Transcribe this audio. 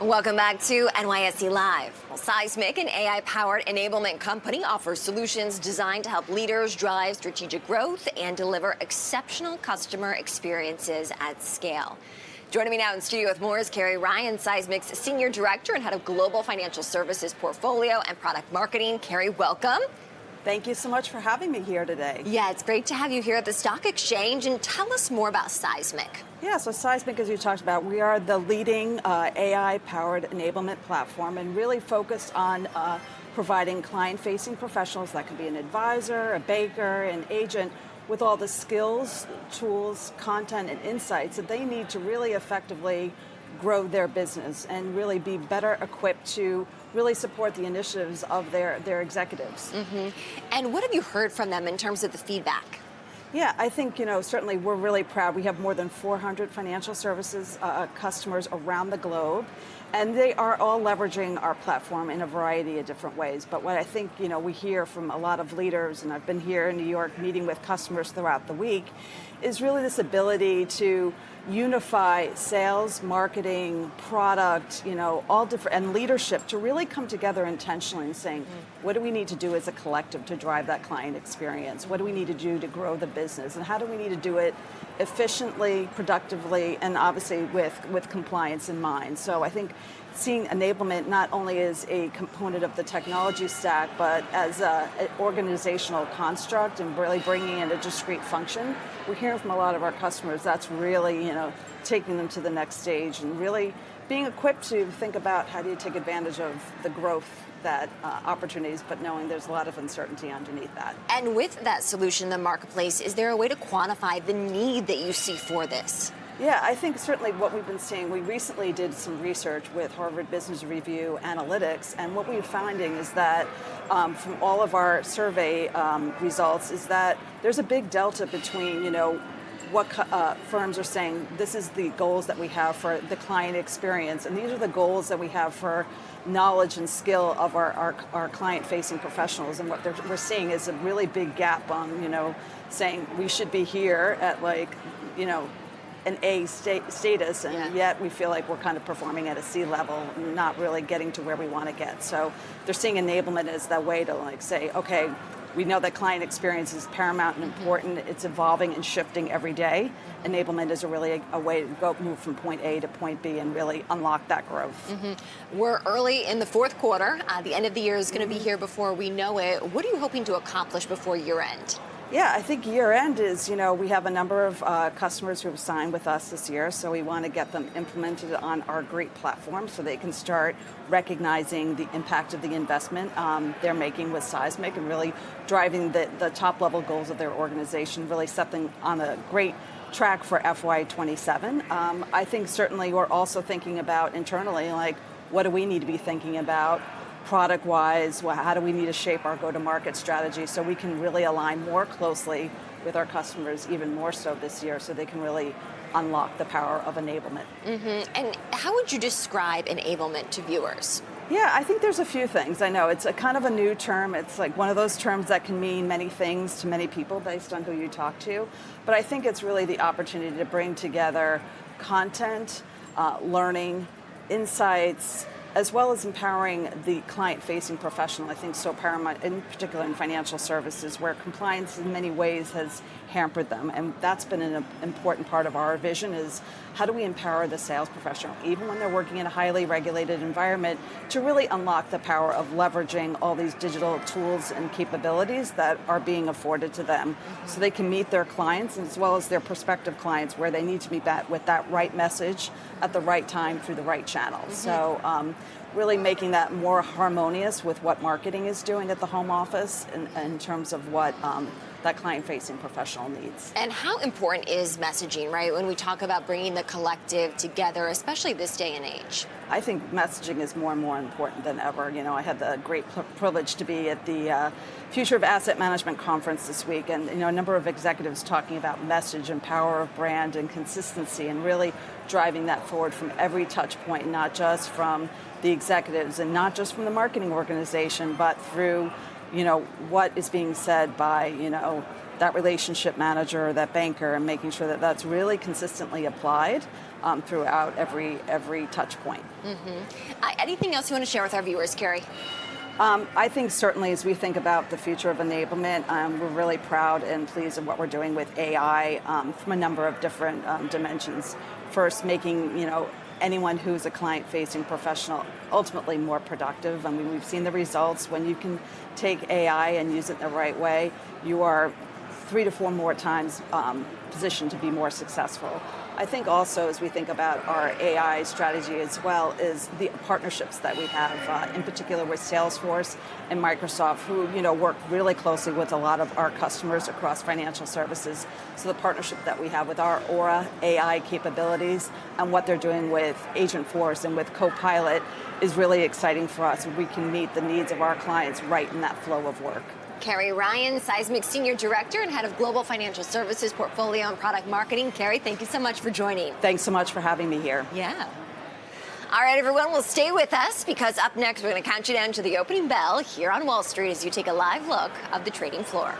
Welcome back to NYSE Live. Well, Seismic, an AI-powered enablement company, offers solutions designed to help leaders drive strategic growth and deliver exceptional customer experiences at scale. Joining me now in studio with more is Kerry, Seismic's Senior Director and Head of Global Financial Services Portfolio and Product Marketing. Kerry, welcome. Thank you so much for having me here today. Yeah, it's great to have you here at the Stock Exchange. And tell us more about Seismic. Yeah, so Seismic, as you talked about, we are the leading AI-powered enablement platform and really focused on providing client-facing professionals, that could be an advisor, a banker, an agent, with all the skills, tools, content, and insights that they need to really effectively grow their business and really be better equipped to really support the initiatives of their executives. And what have you heard from them in terms of the feedback? Yeah, I think, certainly we're really proud. We have more than 400 financial services customers around the globe, and they are all leveraging our platform in a variety of different ways. But what I think, we hear from a lot of leaders, and I've been here in New York meeting with customers throughout the week, is really this ability to unify sales, marketing, product, all different, and leadership to really come together intentionally and saying, what do we need to do as a collective to drive that client experience? What do we need to do to grow the business? And how do we need to do it efficiently, productively, and obviously with compliance in mind? So I think seeing enablement not only as a component of the technology stack, but as an organizational construct and really bringing in a discrete function, we're hearing from a lot of our customers that's really, taking them to the next stage and really being equipped to think about how do you take advantage of the growth that opportunities, but knowing there's a lot of uncertainty underneath that. And with that solution in the marketplace, is there a way to quantify the need that you see for this? Yeah, I think certainly what we've been seeing, we recently did some research with Harvard Business Review Analytics, and what we're finding is that from all of our survey results is that there's a big delta between, what firms are saying, this is the goals that we have for the client experience, and these are the goals that we have for knowledge and skill of our client-facing professionals. And what we're seeing is a really big gap on, saying we should be here at an A status, and yet we feel like we're kind of performing at a C level, not really getting to where we want to get. So they're seeing enablement as that way to say, okay, we know that client experience is paramount and important. It's evolving and shifting every day. Enablement is really a way to move from point A to point B and really unlock that growth. We're early in the fourth quarter. The end of the year is going to be here before we know it. What are you hoping to accomplish before year end? Yeah, I think year end is, we have a number of customers who have signed with us this year, so we want to get them implemented on our great platform so they can start recognizing the impact of the investment they're making with Seismic and really driving the top level goals of their organization, really set them on a great track for FY27. I think certainly we're also thinking about internally, what do we need to be thinking about product-wise? How do we need to shape our go-to-market strategy so we can really align more closely with our customers, even more so this year, so they can really unlock the power of enablement. And how would you describe enablement to viewers? Yeah, I think there's a few things. I know it's a kind of a new term. It's like one of those terms that can mean many things to many people based on who you talk to. But I think it's really the opportunity to bring together content, learning, insights, as well as empowering the client-facing professional. I think so paramount, in particular in financial services, where compliance in many ways has hampered them. And that's been an important part of our vision is how do we empower the sales professional, even when they're working in a highly regulated environment, to really unlock the power of leveraging all these digital tools and capabilities that are being afforded to them so they can meet their clients as well as their prospective clients where they need to meet that with that right message at the right time through the right channel. So really making that more harmonious with what marketing is doing at the home office in terms of what that client-facing professional needs. And how important is messaging, right, when we talk about bringing the collective together, especially this day and age? I think messaging is more and more important than ever. I had the great privilege to be at the Future of Asset Management conference this week, and a number of executives talking about message and power of brand and consistency and really driving that forward from every touch point, not just from the executives and not just from the marketing organization, but through what is being said by, that relationship manager, that banker, and making sure that that's really consistently applied throughout every touch point. Anything else you want to share with our viewers, Kerry? I think certainly as we think about the future of enablement, we're really proud and pleased of what we're doing with AI from a number of different dimensions. First, making anyone who's a client-facing professional ultimately more productive. I mean, we've seen the results. When you can take AI and use it the right way, you are 3 to 4 more times positioned to be more successful. I think also as we think about our AI strategy as well is the partnerships that we have, in particular with Salesforce and Microsoft, who work really closely with a lot of our customers across financial services. So the partnership that we have with our Aura AI capabilities and what they're doing with Agentforce and with Copilot is really exciting for us. We can meet the needs of our clients right in that flow of work. Kerry Ryan, Seismic Senior Director and Head of Global Financial Services Portfolio and Product Marketing. Kerry, thank you so much for joining. Thanks so much for having me here. Yeah. All right, everyone, well, stay with us because up next we're going to count you down to the opening bell here on Wall Street as you take a live look of the trading floor.